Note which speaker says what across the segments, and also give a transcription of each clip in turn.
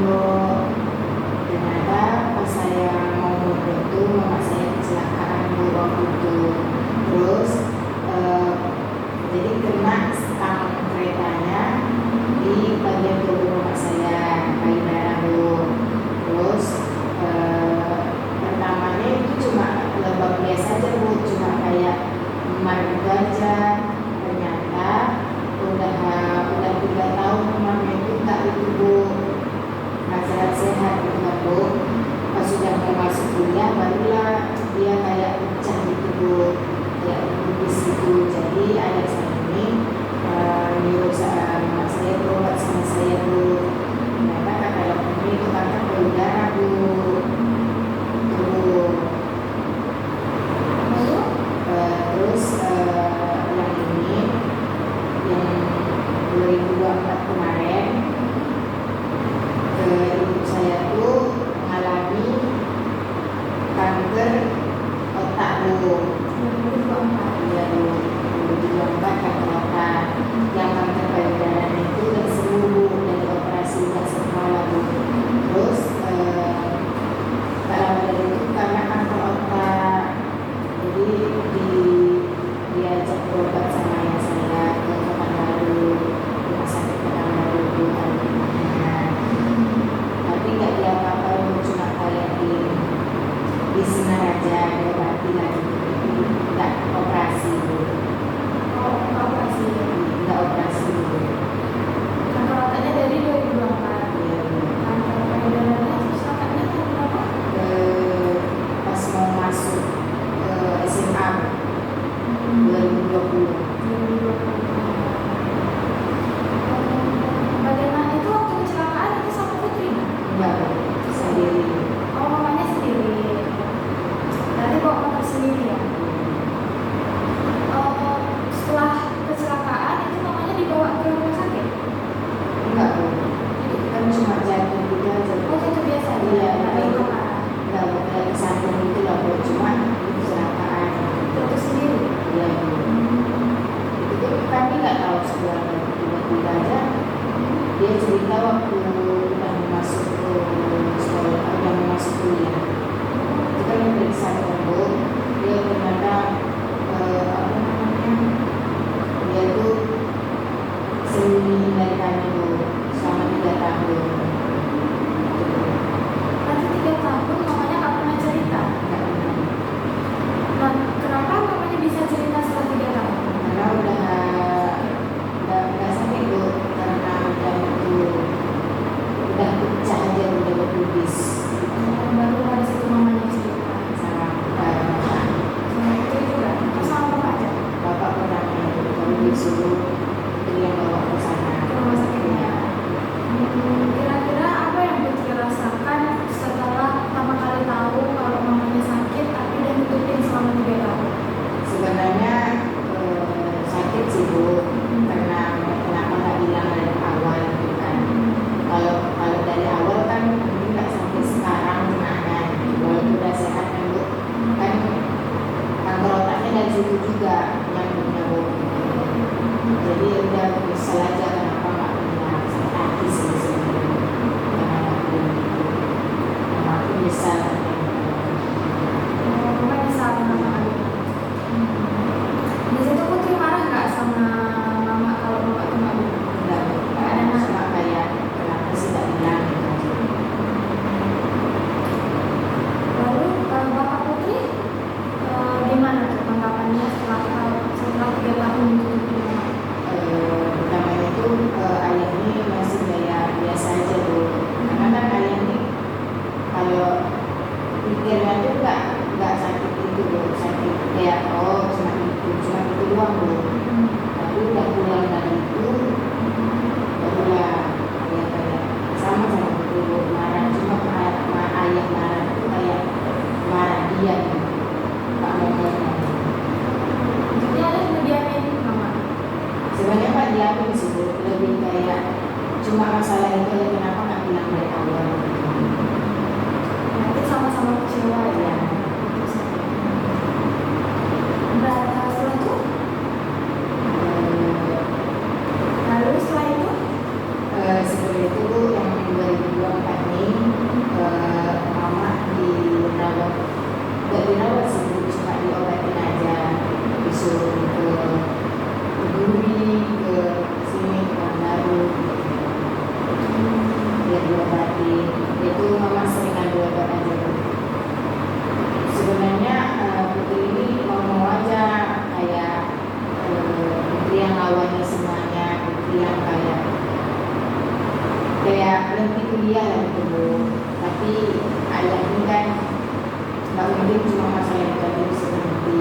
Speaker 1: mogok. Ternyata pas saya mau mogok tuh mama saya kecelakaan di waktu itu. Terus jadi kena stang keretanya di bagian tubuh mama saya, payudara Bu. Terus pertamanya itu cuma lebam biasa aja Bu, cuma kayak memar aja. Ternyata udah 3 tahun kemarin itu tak itu Bu, nggak sehat-sehat gitu kan Bu. Pas sudah mau masuk kuliah barulah dia kayak pecah gitu Bu, kayak pupis gitu. Jadi ayah saya ini nyuruh mama saya berobat sama saya Bu. Ternyata kata dokter itu kanker payudara Bu. Terus yang ini yang 2024 kemarin ibu saya tuh mengalami kanker otak Bu. 2024 ya Bu, 2024 kanker otak. Yang kanker payudara itu udah sembuh Bu, dari operasi udah semua lah Bu. Terus kalau dari itu karena kanker otak, jadi diajak berobat sama ayah saya ke Pekanbaru, rumah sakit Pekanbaru Bu. Tapi nggak diapa-apain, cuma kayak di sinar aja, diobati lagi, nggak operasi Bu.
Speaker 2: Nggak operasi ya?
Speaker 1: Nggak operasi Bu.
Speaker 2: Kanker otaknya dari 2024.
Speaker 1: Iya Bu.
Speaker 2: Kanker payudaranya terus kakaknya tahun berapa?
Speaker 1: Pas mau masuk SMA 2020.
Speaker 2: Bagaimana itu waktu kecelakaan itu sama Putri?
Speaker 1: Enggak Bu, sendiri.
Speaker 2: Oh, mamanya sendiri. Berarti bawa motor sendiri ya? Setelah kecelakaan itu mamanya dibawa ke rumah sakit?
Speaker 1: Enggak Bu, kan cuma jatuh gitu aja Bu.
Speaker 2: Oh, itu biasa ya?
Speaker 1: Iya,
Speaker 2: Nggak ada luka.
Speaker 1: enggak Bu, kayak kesandung gitu lah Bu, cuma kecelakaan.
Speaker 2: Terus sendiri?
Speaker 1: Iya Bu. Itu kami nggak tahu sebenarnya, tiba-tiba aja dia cerita waktu udah masuk ke sekolah, udah masuk kuliah. Itu kan yang periksa Bu, dia ternyata apa namanya, dia tuh sembunyi dari kami Bu selama 3 tahun.
Speaker 2: Nanti 3 tahun mamanya nggak pernah cerita.
Speaker 1: Nggak pernah.
Speaker 2: Nah, kenapa mamanya bisa cerita setelah 3 tahun?
Speaker 1: Karena udah sakit Bu, karena udah pecah aja, udah berpubis
Speaker 2: Baru dari situ mamanya cerita.
Speaker 1: sama bapak.
Speaker 2: Sama itu juga. Atau sama bapak aja?
Speaker 1: Bapak pernah kalau disuruh dia yang bawa ke sana.
Speaker 2: Ke rumah sakitnya. Kira-kira apa yang Putri rasakan setelah pertama kali tahu kalau mamanya sakit tapi dia nutupin selama 3 tahun?
Speaker 1: Sebenarnya sakit sih Bu, karena kenapa nggak bilang dari awal gitu kan. Kalau dari awal kan mungkin nggak sampai sekarang. obatin. Itu mama sering ambil obat aja. Sebenarnya putri ini mau aja kayak putri yang lawannya semuanya, putri yang kayak berhenti kuliah lah gitu Bu. Tapi ayah ini kan nggak mungkin cuma masalah yang tadi bisa berhenti.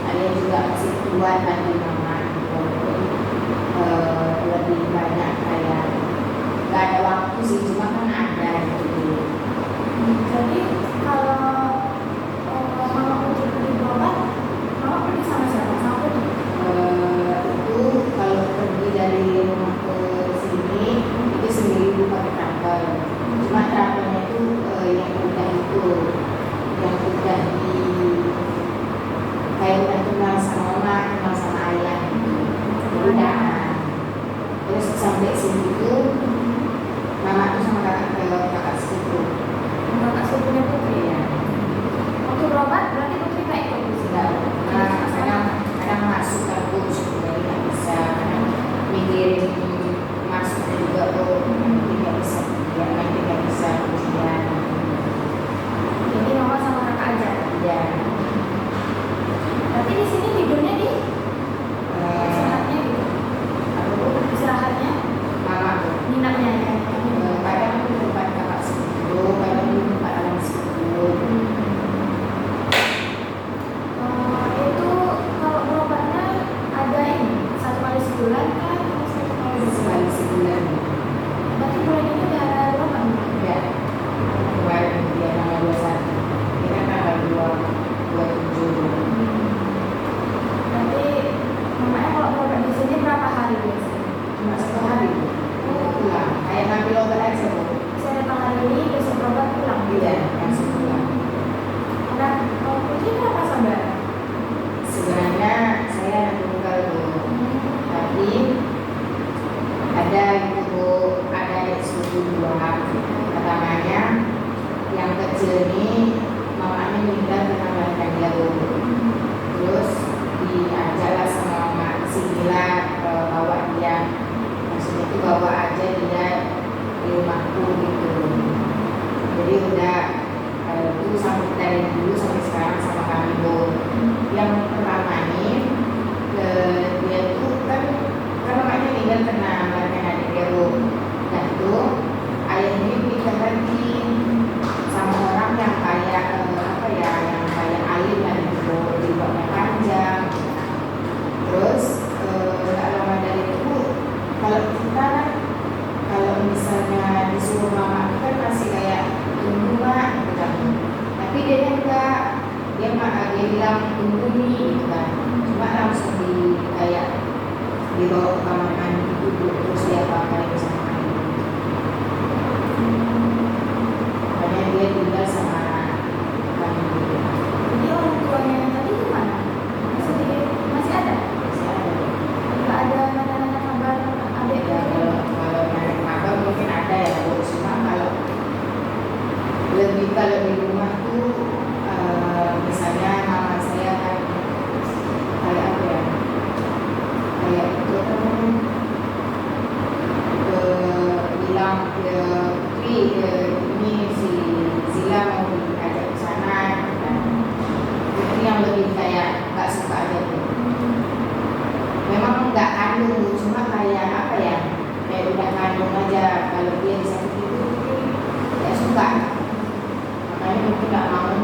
Speaker 1: Ayah juga masih kuat lagi mama gitu. Lebih banyak kayak nggak ada waktu sih, cuma kan ada gitu.
Speaker 2: Jadi kalau mama putri pergi berobat, mama pergi sama siapa? Sama putri?
Speaker 1: Itu kalau pergi dari rumah ke sini itu sendiri Bu pakai travel. Cuma travelnya itu yang udah di kayak udah kenal sama mama, kenal sama ayah gitu. Jadi udah. Terus sampai sini tuh mama tuh sama kakak sepupu.
Speaker 2: Kakak sepupunya putri ya. Waktu berobat berarti putri nggak ikut di sini?
Speaker 1: Kadang masuk aku jadi nggak bisa, kadang mikirin masuknya juga nanti nggak bisa ujian, nanti nggak bisa ujian.
Speaker 2: Jadi mama sama kakak aja.
Speaker 1: Ya.
Speaker 2: Berarti di sini tidurnya di istirahatnya gitu. Istirahatnya
Speaker 1: Mama tuh
Speaker 2: minatnya ya.
Speaker 1: kadang di tempat kakak sepupu, kadang di tempat anak sepupu.
Speaker 2: Itu kalau berobatnya ada ini 1 kali sebulan kan? Atau 1 kali
Speaker 1: Sekali sebulan.
Speaker 2: Berarti bulan ini udah ada berobat nih?
Speaker 1: Ya. Kemarin dia tanggal 21, kita tanggal 27.
Speaker 2: Berarti mamanya kalau berobat di sini berapa hari biasanya?
Speaker 1: Cuma 1 hari pulang, kayak ngambil obat aja Bu.
Speaker 2: Saya datang hari ini, besok berobat pulang.
Speaker 1: Iya, langsung pulang.
Speaker 2: Nah, kalau putri berapa saudara?
Speaker 1: Sebenarnya saya anak tunggal Bu, tapi ada itu Bu, ada adik sepupu 2. Pertamanya yang kecil ini mamanya meninggal karena melahirkan dia Bu. Terus diajaklah sama mama sinilah bawa dia, maksudnya itu bawa aja dia di rumahku gitu. Jadi udah itu sampai dari dulu sampai sekarang sama kami Bu. Yang pertama ini dia tuh kan mamanya meninggal karena melahirkan adik dia Bu. Dan itu ayah ini nikah lagi sama orang yang kayak yang kayak alim lah gitu, jilbabnya panjang. Terus gak lama dari itu kalau kita kan kalau misalnya disuruh mama itu kan masih kayak tunggu mak gitu kan. Tapi dia enggak, dia bilang tunggu nih gitu kan. Cuma langsung kayak dibawa ke kamar mandi duduk, terus dia apa-apain sama ayah. Makanya dia tinggal sama kami.
Speaker 2: Jadi orang tuanya yang tadi gimana? Masih ada?
Speaker 1: Masih ada.
Speaker 2: Nggak ada nanya-nanya kabar adik
Speaker 1: Ya,
Speaker 2: gitu?
Speaker 1: kalau naik kabar mungkin ada ya Bu. Cuma kalau di rumah tuh misalnya mama saya kan kayak apa ya, kayak itu bilang ke Putri ini si Zila mau diajak ke sana dan Putri yang lebih kayak nggak suka aja tuh. Memang nggak kandung, cuma kayak apa ya, kayak udah kandung aja. Kalau dia disakiti itu nggak suka, makanya mungkin nggak mau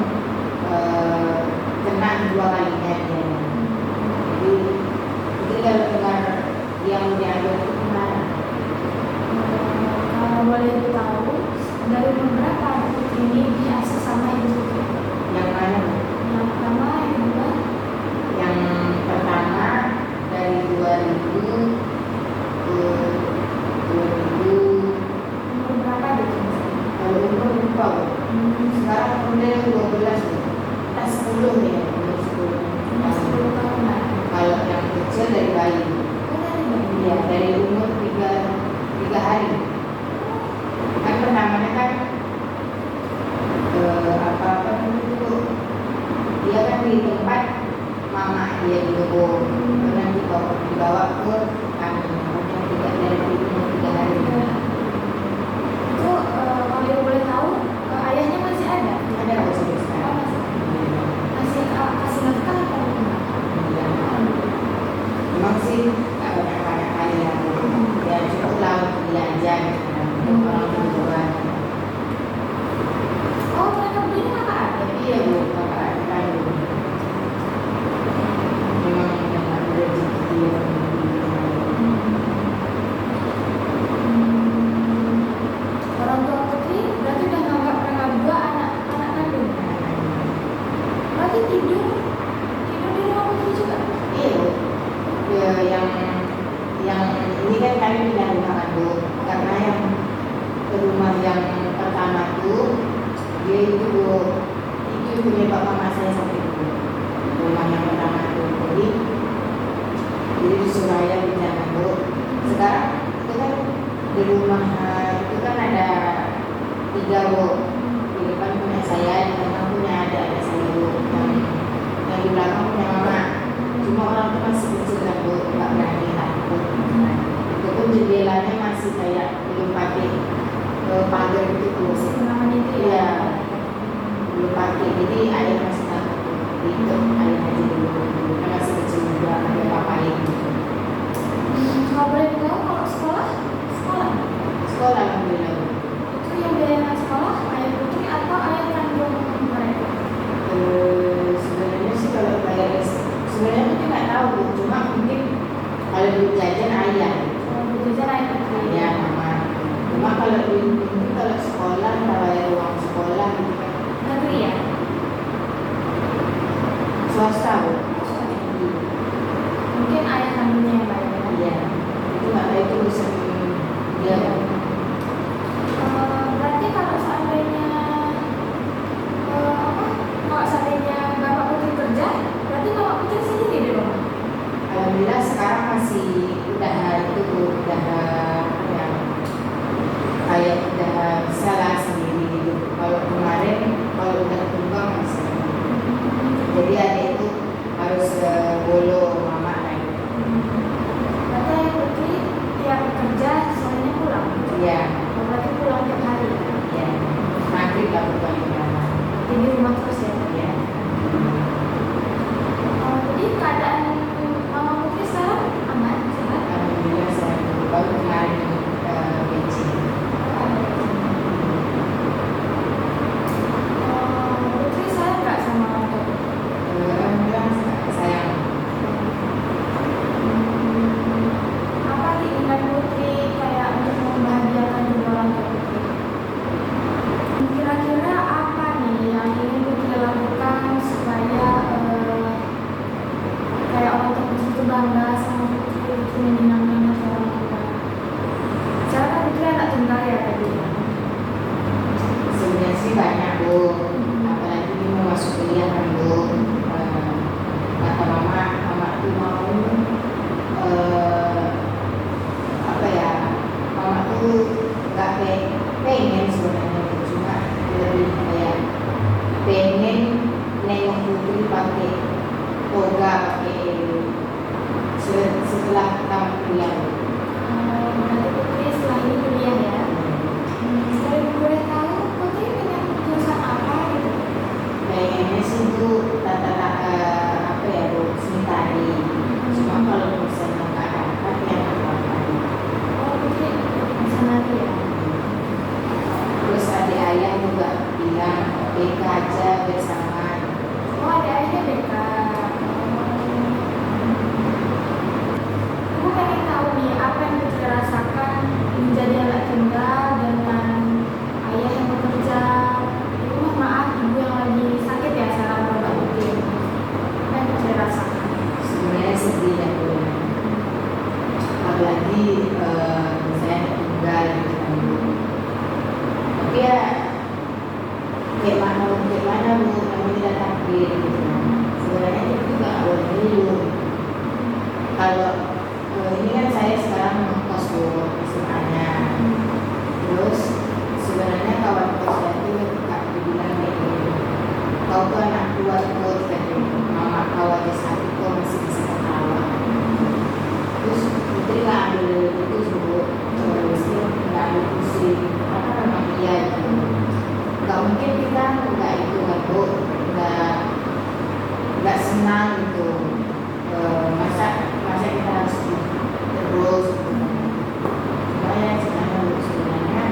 Speaker 1: kena 2 kalinya dia. Jadi kalau dengar yang diambil itu kemana?
Speaker 2: Kalau boleh tahu, dari beberapa putri ini diasuh sama ibu putri?
Speaker 1: Yang mana?
Speaker 2: Yang pertama, yang kedua?
Speaker 1: Yang pertama dari 2000 ke 2000.
Speaker 2: Umur berapa gitu?
Speaker 1: Kalau umur lupa Bu. Sekarang umurnya 12 Bu. Kita 10 ya, umur 10.
Speaker 2: Masih 10 tahun lah.
Speaker 1: Kalau yang kecil dari bayi.
Speaker 2: Oh, dari bayi?
Speaker 1: Iya, dari umur 3 hari. Kan pertamanya kan apa itu dia kan di tempat mama dia dulu, kemudian dibawa ke kami. Kemudian tidak dari umur 3 hari. orang kedua.
Speaker 2: Oh, mereka berdua kakak adik.
Speaker 1: Iya bu, kakak adik kandung. Memang ada rezeki yang
Speaker 2: Orang tua Putri berarti udah nganggap mereka berdua anak-anak kandung. Berarti tidur di rumah Putri juga.
Speaker 1: iya bu. Ya, yang ini kan kami pindah rumah kandung karena yang ke rumah yang pertama tuh dia itu penyebab mama saya sampai itu rumah yang pertama tuh jadi di Surabaya pindah kandung. Sekarang itu kan di rumah itu kan ada 3 bu. Di depan punya saya, di tengah punya ada saya bu, yang di belakang punya mama. Cuma orang itu masih kecil kan bu, nggak berani takut. Itu pun jendelanya masih kayak belum pakai pagar gitu bu.
Speaker 2: Kenapa itu ya?
Speaker 1: Iya, belum pakai. Jadi ayah masih takut. Itu ayah aja dulu. Karena masih kecil juga, ada papain.
Speaker 2: Kalau boleh tahu kalau sekolah?
Speaker 1: Sekolah alhamdulillah.
Speaker 2: Itu yang biaya sekolah ayah Putri atau ayah kandung mereka?
Speaker 1: Sebenarnya sih kalau bayar sebenarnya mungkin nggak tahu bu. Cuma mungkin kalau duit jajan ayah.
Speaker 2: Kalau jajan ayah Putri.
Speaker 1: Iya mama. Cuma kalau mungkin kalau sekolah kalau bayar uang sekolah gitu kan
Speaker 2: Negeri ya?
Speaker 1: swasta bu.
Speaker 2: Mungkin ayah kandungnya yang bayar.
Speaker 1: Iya. Itu nggak tahu itu urusan dia.
Speaker 2: Berarti kalau seandainya kalau seandainya Bapak Putri kerja, berarti Bapak Putri sendiri di rumah.
Speaker 1: Alhamdulillah sekarang masih udah itu bu, udah ya, kayak udah bisa lah sendiri gitu. Kalau kemarin kalau udah tumbang masih. Jadi ada itu harus bolo mama lagi.
Speaker 2: Berarti ayah Putri tiap kerja selainnya pulang.
Speaker 1: Iya,
Speaker 2: Berarti pulang tiap hari.
Speaker 1: iya. Maghrib lah bukan mama.
Speaker 2: Jadi di rumah terus ya.
Speaker 1: Iya.
Speaker 2: Jadi keadaan Mama Putri sekarang aman, sehat.
Speaker 1: Alhamdulillah saya baru kemarin benci.
Speaker 2: Putri sayang nggak sama orang tua?
Speaker 1: Alhamdulillah sayang.
Speaker 2: Apa keinginan Putri kayak untuk membahagiakan kedua orang tua Putri? Kira-kira apa nih yang ingin Putri lakukan supaya kayak orang tua Putri itu bangga sama Putri menyenangkan orang tua? Secara kan Putri anak tunggal ya tadi.
Speaker 1: Sebenarnya sih banyak bu. Apalagi dia mau masuk kuliah kan bu. Kata mama tuh mau apa ya? Mama tuh nggak pengen sebenarnya, cuma lebih kayak pengen nengok Putri pakai toga, pakai setelah tamat kuliah.
Speaker 2: Berarti Putri setelah ini kuliah ya. Sekali boleh tahu Putri pengen jurusan apa gitu?
Speaker 1: Pengennya sih tuh apa ya bu, seni tari. Cuma kalau misalnya nggak dapat ya nggak apa-apa.
Speaker 2: Oh Putri bisa nari ya?
Speaker 1: Terus adik ayah juga bilang BK aja bersama.
Speaker 2: Oh ada ayahnya BK. Aku pengen tahu nih apa yang Putri rasakan menjadi anak tunggal dengan ayah yang bekerja di rumah. Maaf ibu yang lagi sakit ya sekarang Bapak Putri. Apa yang Putri rasakan?
Speaker 1: Sebenarnya sedih ya bu. Apalagi saya tinggal gitu kan bu. Tapi ya kayak mana bu, kami tidak takdir gitu. Sebenarnya itu juga boleh dulu. Kalau ini kan saya sekarang ngekos bu SMA-nya. Terus sebenarnya kawan kos saya itu kak bilang kayak gini, kau tuh anak tua ikut katanya, mama kau aja sakit kau masih bisa ketawa. Terus Putri nggak ambil itu suruh mesti nggak ambil pusing, karena memang iya gitu. Nggak mungkin kita nggak itu kan bu, nggak senang gitu. Masa kita harus terus. Cuma ya sebenarnya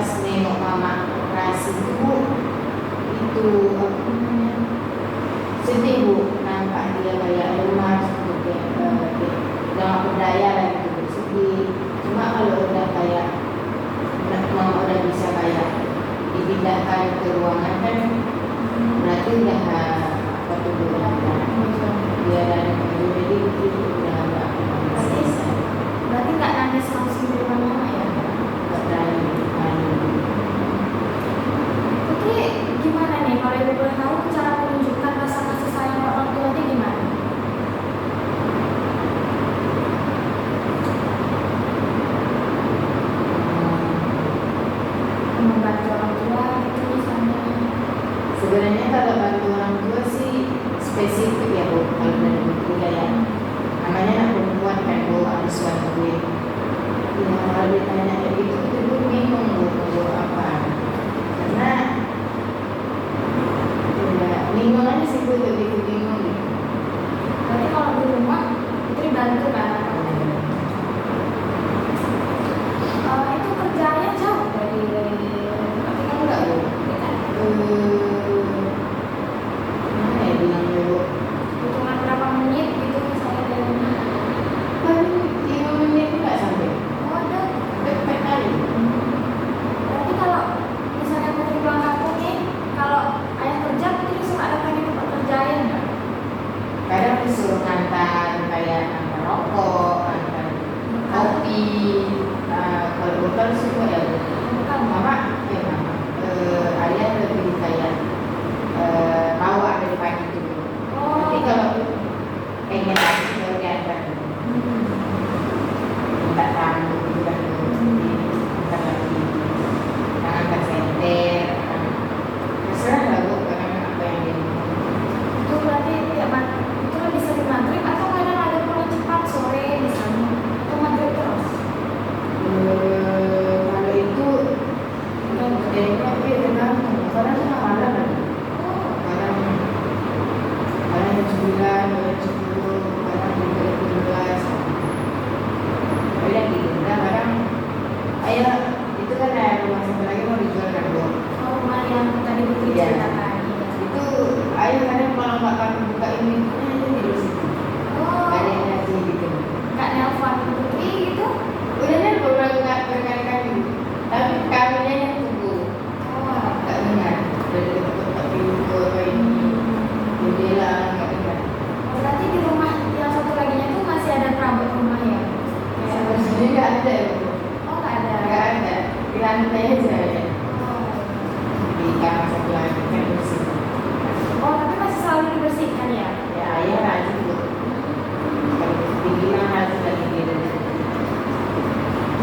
Speaker 1: pas nengok mama operasi itu Bu, itu apa namanya, sedih Bu, nampak dia kayak lemas gitu, udah nggak berdaya lah gitu Bu. Sedih. Cuma kalau udah kayak mama udah bisa kayak dipindahkan ke ruangan kan berarti udah apa tuh udah dia dan jadi itu udah nggak bisa.
Speaker 2: Berarti nggak nangis langsung di depan mama ya?
Speaker 1: Nggak berani.
Speaker 2: Putri gimana nih kalau ibu boleh tahu cara menunjukkan rasa kasih sayang orang tuanya gimana? Membantu orang tua gitu misalnya.
Speaker 1: Sebenarnya kalau bantu orang tua sih spesifik ya Bu, kalau dari Putri kayak namanya anak perempuan kan Bu, harus bantuin. Ya kalau ditanya kayak gitu Ibu bingung Bu mau apa, karena ya bingung aja sih Bu, lebih ke bingung gitu.
Speaker 2: Berarti kalau di rumah Putri bantu kan? Itu kerjanya jauh dari tapi kamu nggak Bu? Dekat.
Speaker 1: Mana ya bilang dulu,
Speaker 2: Hitungan berapa menit gitu misalnya dari rumah?
Speaker 1: paling 5 menit nggak sampai,
Speaker 2: Oh ada.
Speaker 1: dekat kali.
Speaker 2: Berarti kalau misalnya Putri pulang kampung nih, kalau ayah kerja Putri suka datangin tempat kerjanya nggak?
Speaker 1: Kadang disuruh ngantar kayak ngantar rokok, ngantar kopi, kalau bekal semua ya Bu.
Speaker 2: Bukan
Speaker 1: Mama, ya mama, ayah lebih kayak bawa dari pagi dulu.
Speaker 2: Oh.
Speaker 1: Nanti kalau pengen lagi baru diantar. Minta tamu udah dulu, antar lagi. Antar senter, terserah lah Bu, kadang apa yang dia mau.
Speaker 2: Itu berarti tiap itu lebih sering maghrib atau kadang ada pulang cepat sore misalnya atau maghrib terus?
Speaker 1: Kalau itu dari kopi tergantung, kadang tengah malam kan.
Speaker 2: Oh.
Speaker 1: Kadang jam 9, kadang 10, kadang jam 12. Kadang gitu. Nah, kadang ayah itu kan ada rumah satu lagi mau dijual kan Bu.
Speaker 2: Oh, rumah yang tadi Putri
Speaker 1: Iya.
Speaker 2: ceritakan.
Speaker 1: Itu ayah kadang kalau nggak kan buka ini aja tidur situ.
Speaker 2: Oh,
Speaker 1: Gak ada energi gitu.
Speaker 2: nggak nelpon Putri gitu?
Speaker 1: Udah kan beberapa nggak berkali-kali, tapi kaminya yang tunggu.
Speaker 2: Oh.
Speaker 1: Nggak dengar dari tempat pintu apa ini jendela nggak dengar.
Speaker 2: Berarti di rumah yang satu laginya tuh masih ada perabot rumah ya?
Speaker 1: Sebenarnya nggak ada ya Bu.
Speaker 2: Oh nggak ada.
Speaker 1: Nggak ada, di lantai aja ya.
Speaker 2: Oh.
Speaker 1: Di kamar satu lagi kan bersih.
Speaker 2: Oh tapi masih selalu dibersihkan ya?
Speaker 1: Ya ayah rajin Bu. Kalau ketinggian rajin lagi dia.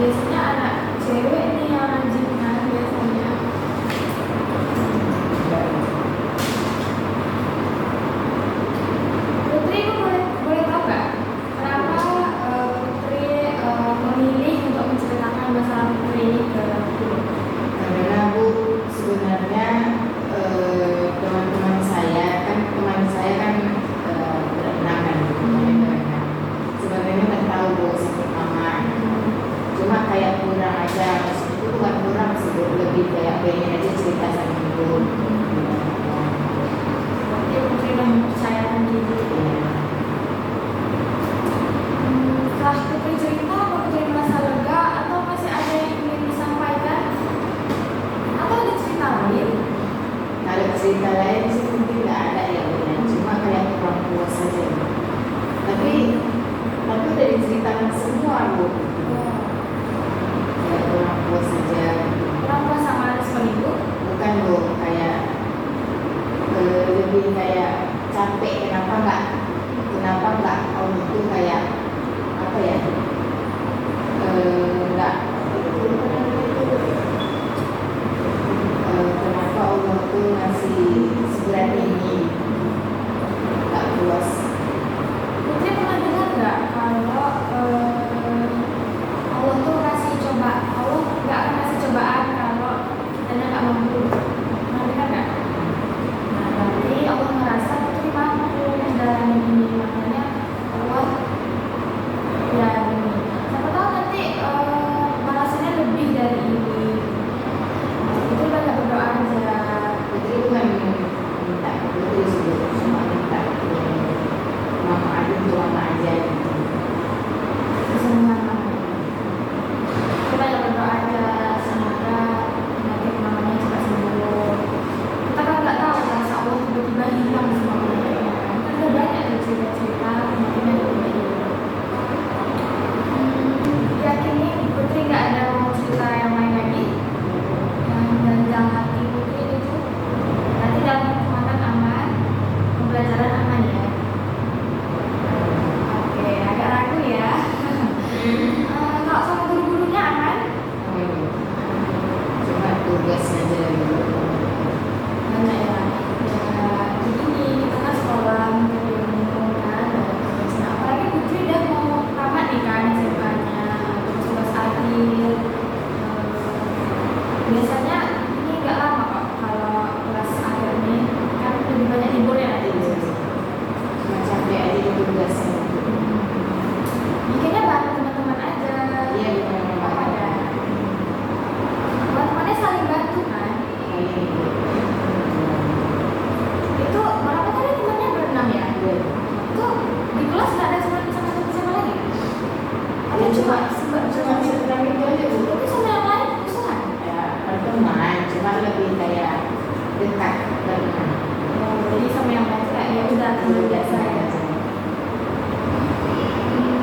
Speaker 2: Biasanya anak cewek nih yang rajin kan biasanya. Putri itu boleh tahu nggak kenapa Putri memilih untuk menceritakan masalah Putri ini ke guru?
Speaker 1: Karena Bu sebenarnya teman-teman saya kan berenang kan, berenang. Sebenarnya nggak tahu Bu sakit mama. Cuma kayak kurang aja, maksudnya itu bukan kurang cuma silaturahmi itu aja Bu.
Speaker 2: Tapi sama yang lain musuhan.
Speaker 1: Ya berteman, cuma lebih kayak dekat berteman.
Speaker 2: Oh, jadi sama yang lain tuh kayak ya udah teman biasa ya.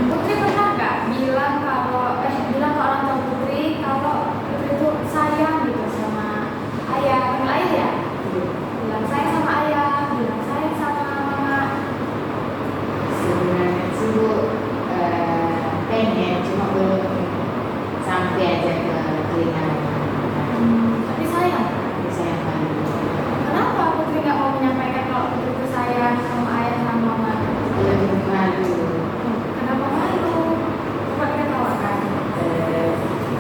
Speaker 2: Putri pernah nggak bilang bilang ke orang tua Putri kalau Putri itu sayang gitu sama ayah, panggil ayah ya? Bilang sayang sama ayah, bilang sayang sama mama.
Speaker 1: Sebenarnya sih Bu, pengen cuma belum sampai aja ke telinga mama.
Speaker 2: Tapi sayang.
Speaker 1: Tapi sayang banget.
Speaker 2: Kenapa Putri nggak mau menyampaikan kalau Putri itu sayang sama ayah sama mama?
Speaker 1: Lebih malu.
Speaker 2: Kenapa malu? Coba kita tawarkan.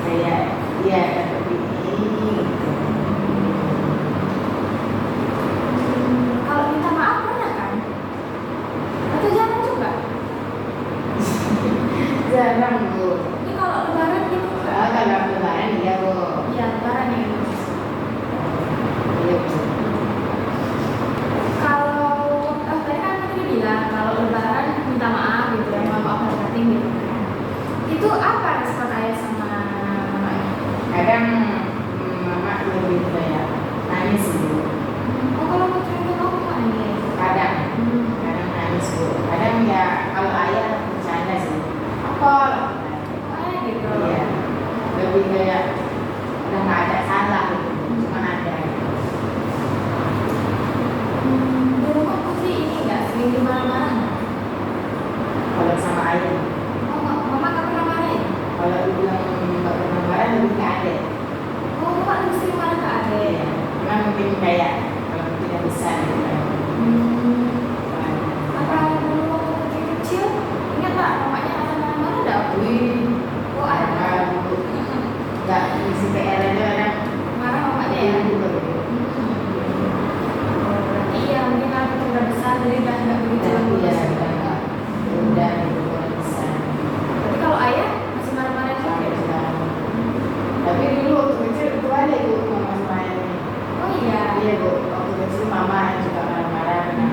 Speaker 1: Kayak dia dapat ini.
Speaker 2: Kalau minta maaf pernah kan? Atau jarang juga?
Speaker 1: Jarang Bu.
Speaker 2: Ini kalau lebaran gitu.
Speaker 1: Kalau lebaran iya Bu.
Speaker 2: Iya, lebaran ya.
Speaker 1: Iya Bu.
Speaker 2: Kalau tadi kan Putri bilang kalau lebaran minta maaf gitu ya, maaf batin gitu kan. Itu apa respon ayah sama mamanya?
Speaker 1: Kadang mama lebih kayak nangis Bu.
Speaker 2: Oh, kalau Putri itu mau nangis.
Speaker 1: Kadang nangis Bu. Kadang ya kalau ayah bercanda sih. Apa?
Speaker 2: Ayah gitu.
Speaker 1: Iya. Lebih kayak udah nggak ada salah gitu. Cuma ada.
Speaker 2: Di rumah Putri ini nggak sering dimarah-marah nggak?
Speaker 1: Kalau sama ayah.
Speaker 2: Oh, mama nggak pernah marahin?
Speaker 1: Kalau dibilang nggak pernah marah lebih ke adek.
Speaker 2: Oh, mama lebih sering marah ke adek.
Speaker 1: Iya. Cuma mungkin kayak kalau tidak bisa gitu kan.
Speaker 2: Apa dulu waktu Putri kecil? Ingat nggak mamanya ada marah-marah nggak?
Speaker 1: Wih.
Speaker 2: Oh, ada.
Speaker 1: Nggak isi PR aja kadang.
Speaker 2: Marah mamanya ya? Iya, mungkin karena Putri udah besar jadi udah nggak begitu lagi.
Speaker 1: Udah gitu bisa.
Speaker 2: Tapi kalau ayah masih marah-marah juga.
Speaker 1: Tapi dulu waktu kecil itu ada Bu mama sama ayah.
Speaker 2: Oh iya.
Speaker 1: Iya Bu, waktu kecil mama juga marah-marah karena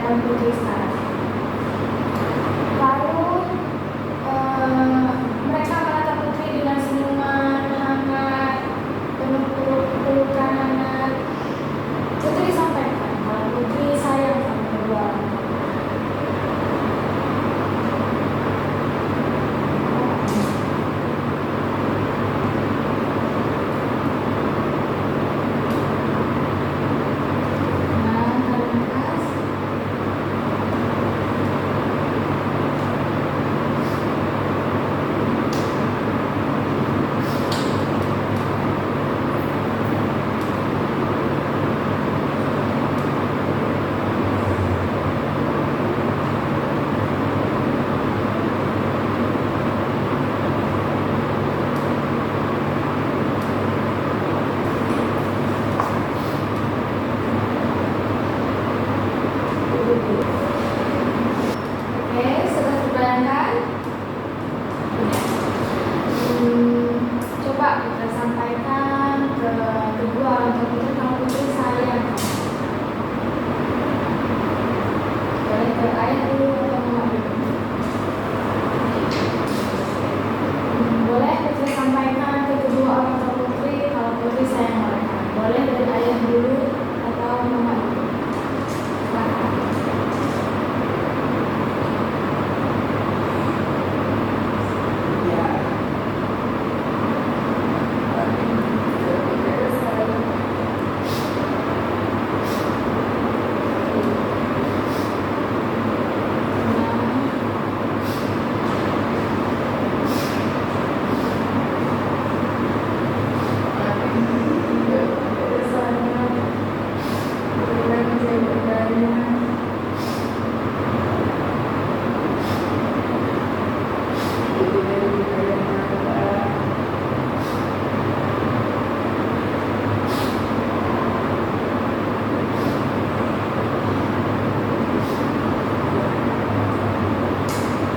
Speaker 2: dan putri sekarang. Lalu mereka menatap putri dengan senyuman hangat, penuh pelukan hangat. Putri sampaikan kalau putri sayang sama kedua orang tua. Oke, sudah terbayangkan? Coba kita sampaikan ke kedua orang tua putri kalau putri sayang. Boleh ke ayah dulu atau mama dulu? Boleh putri sampaikan ke kedua orang tua putri kalau putri sayang mereka. Boleh dari ayah dulu atau mama dulu? Silakan.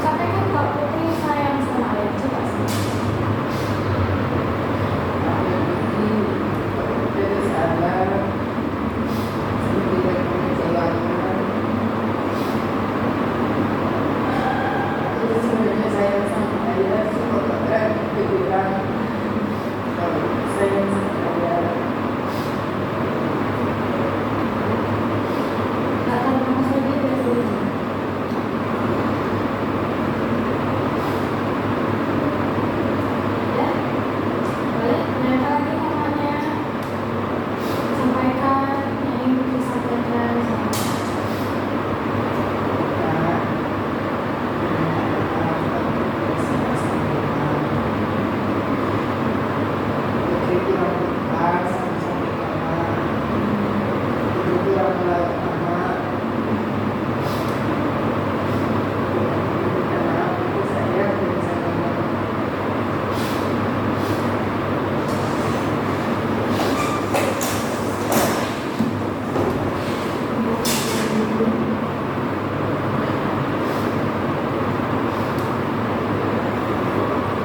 Speaker 2: Sampaikan kalau putri sayang sama ayah. Coba nggak tahu nama saya dia dulu. Ya, boleh ternyata lagi namanya sampaikan yang ingin disampaikan.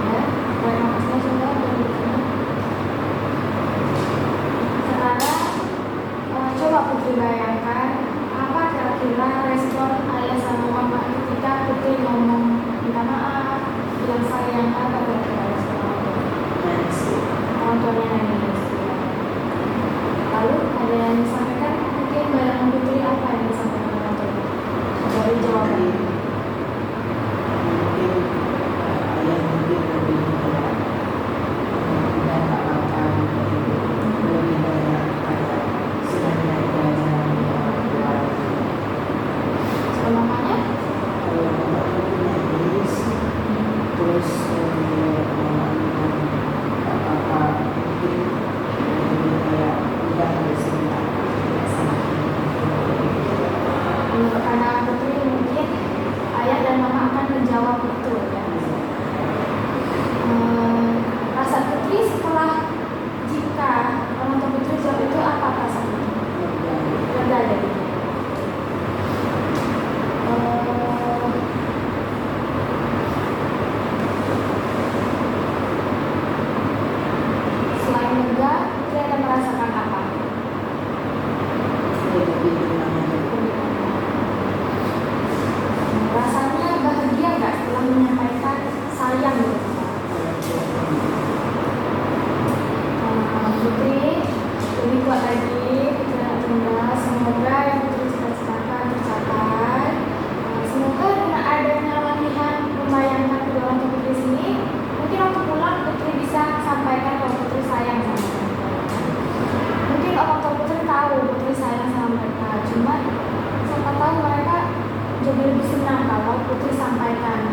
Speaker 2: Ya, terima kasih sudah berbicara. Sekarang coba putri bayangkan apa kira-kira respon ayah sama mama ketika putri ngomong minta maaf, bilang sayang, apa kira-kira respon orang tuanya nangis. Lalu ada yang disampaikan, mungkin bayangan putri apa yang disampaikan orang tua dari jawaban. Sama mamanya karena putri mungkin ayah dan mama akan menjawab betul ya. Rasa putri setelah jika orang tua putri jawab itu apa rasanya? Lega jadi. Selain lega, putri akan merasakan apa? menyampaikan sayang gitu. Putri lebih kuat lagi, Putri anak tunggal. Semoga yang Putri cita-citakan tercapai. Semoga dengan adanya latihan membayangkan kedua orang tua Putri sini, mungkin waktu pulang Putri bisa sampaikan kalau Putri sayang sama mereka. Mungkin orang tua Putri tahu Putri sayang sama mereka, cuma siapa tahu mereka jadi lebih senang kalau Putri sampaikan